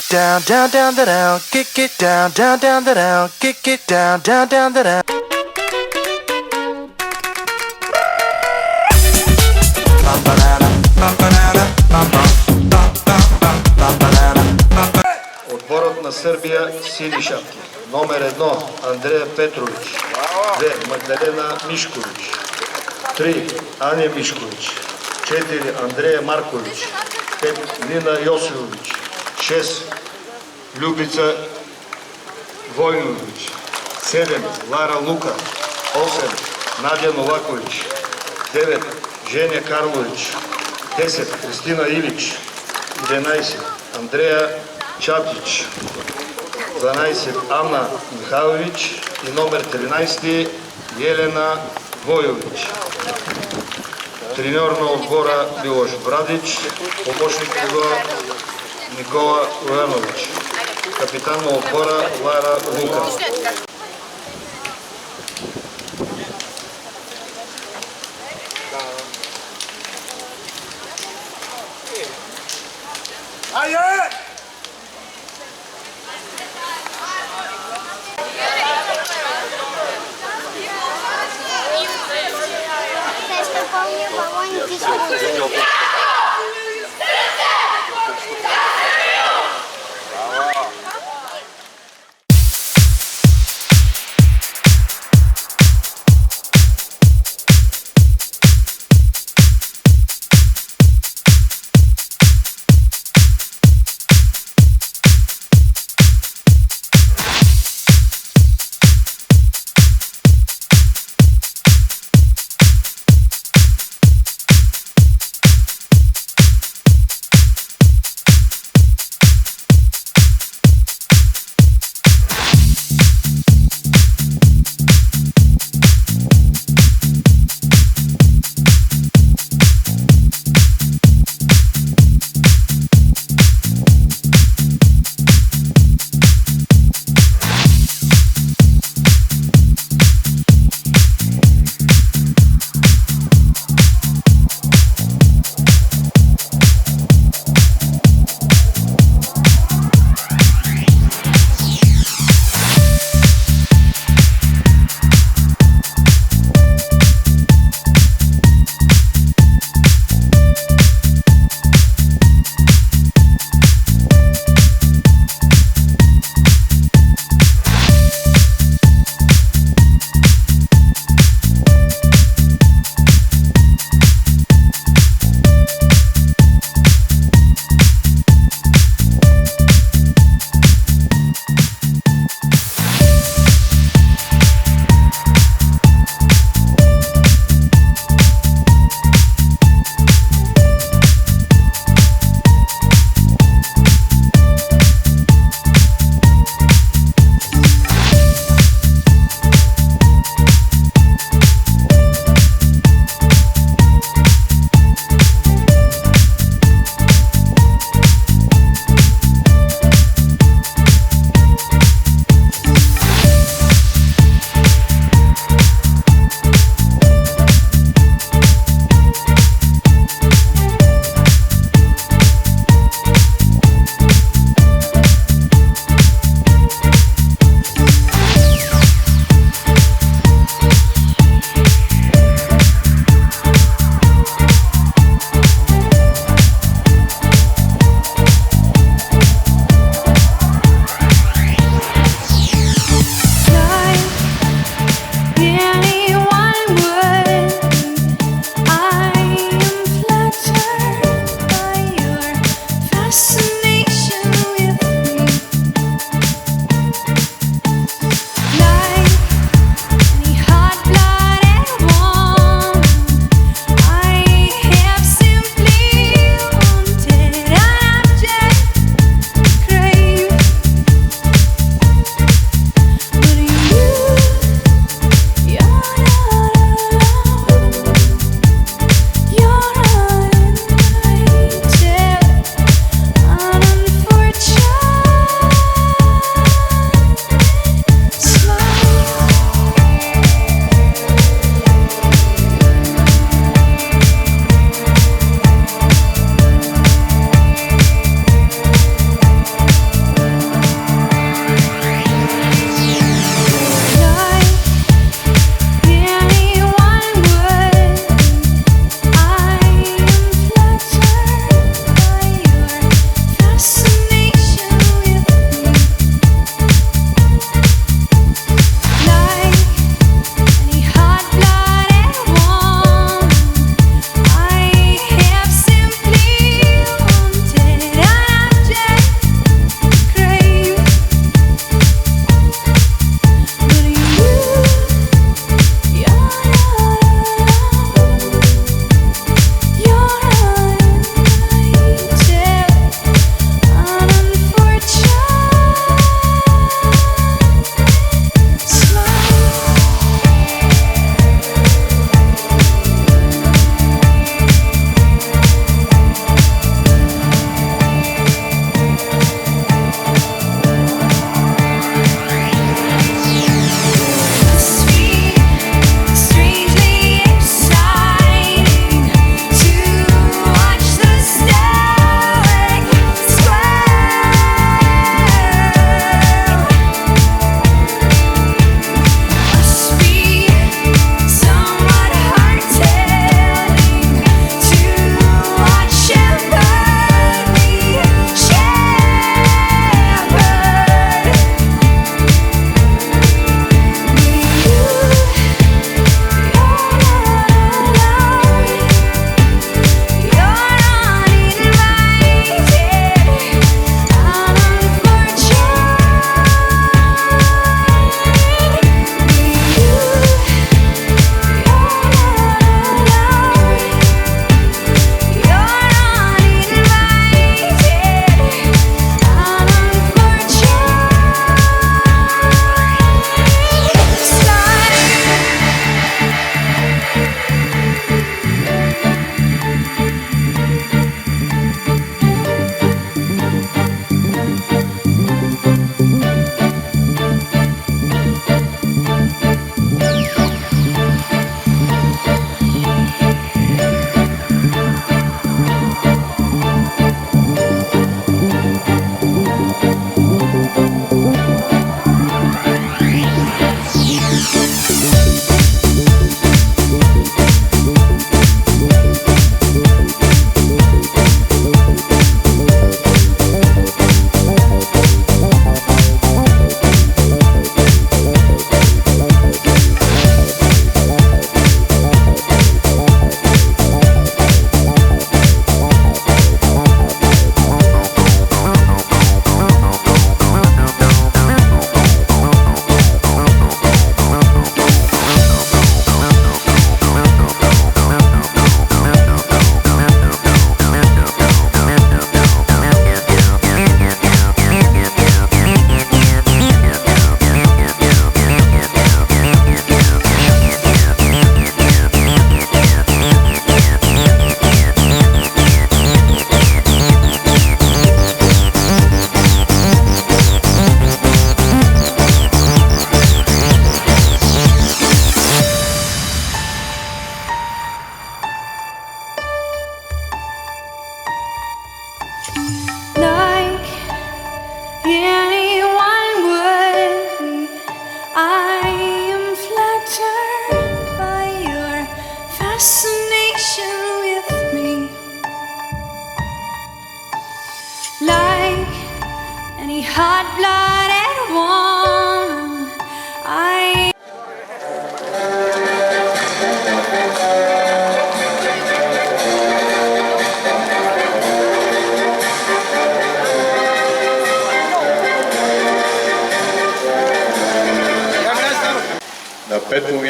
down, down, down, the down, kick it down, down, down, the down, kick it down, down, down, the down. Отборът на Сърбия сини шапки. Номер 1 Андрея Петрович. 2 Магдалена Мишкович. 3 Аня Мишкович. 4 Андрея Маркович. 5 Нина Йосилович. 6 Любица Войнович. 7 Лара Лука. 8 Надя Новакович. 9 Женя Карлович. 10 Кристина Ивич. 11 Андрея Чапич. 12 Анна Михайлович и номер 13 Елена Войович. Треньор на отбора Милош Брадич, помощник треньор Никола Уянович, капитан на отбора Лара Лука.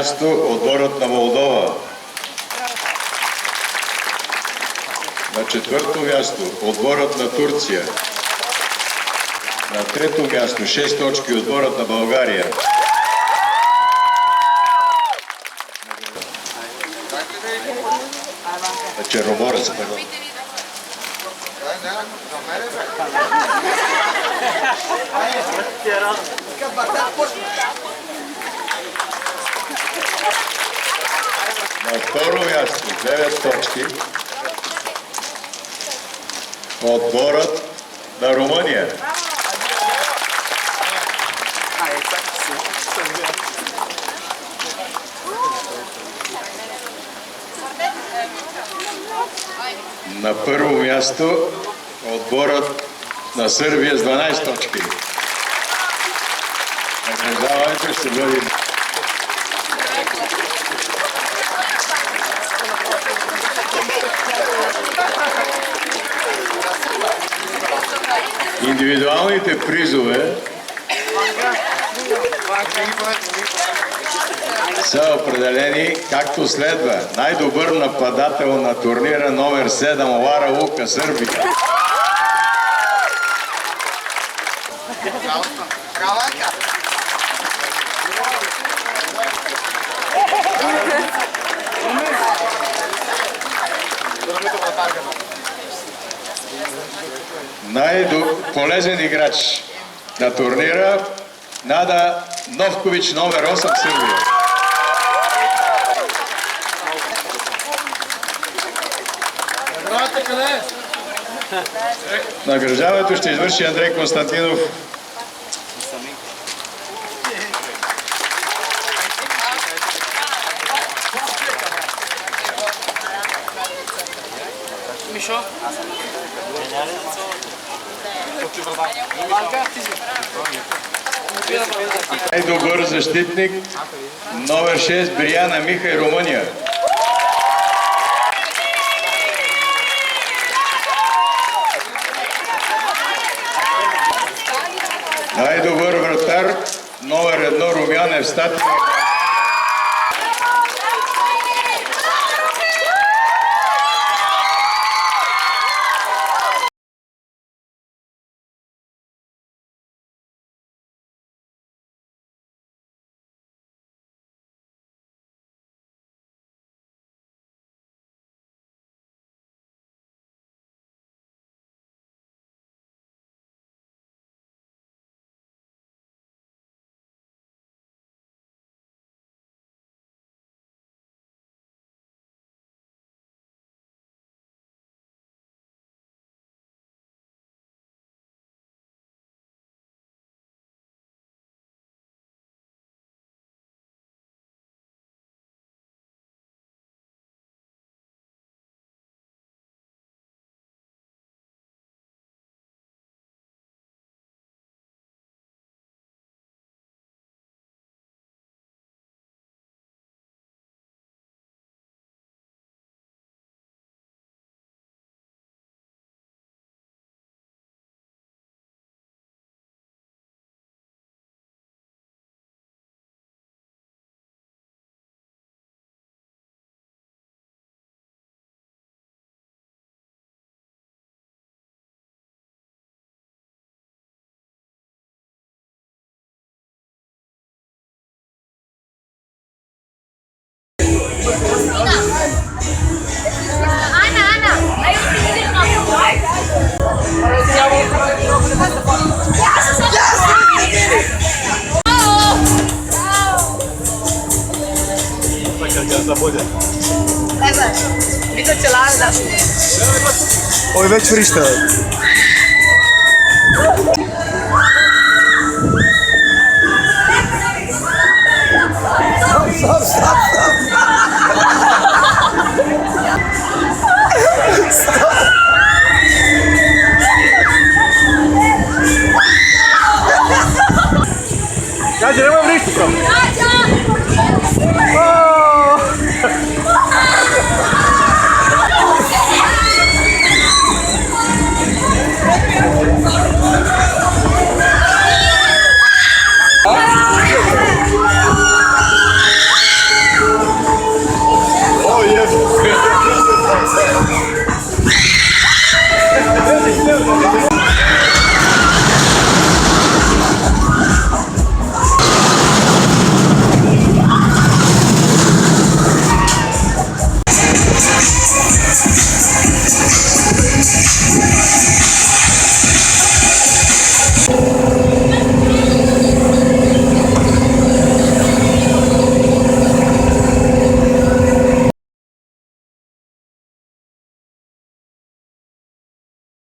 място отборът на Молдова. На четвърто място отборът на Турция. На трето място 6 точки отборът на България. На Черноморец, пардон. На второ място 9 точки отборът на Румъния. На първо място отборът на Сърбия с 12 точки. Награждаването ще бъде индивидуалните призове са определени както следва. Най-добър нападател на турнира номер 7 Лара Лука, Сърбия. Най-полезен играч на турнира Нада Новкович, номер 8, Сърбия. Награждаването ще извърши Андрей Константинов. Мишо? Най-добър защитник номер 6 Бирияна Михай, Румъния. Най-добър вратар номер 1 Румянев, Статия. Ana, ayo pikirin kamu. Ой, вече фрища.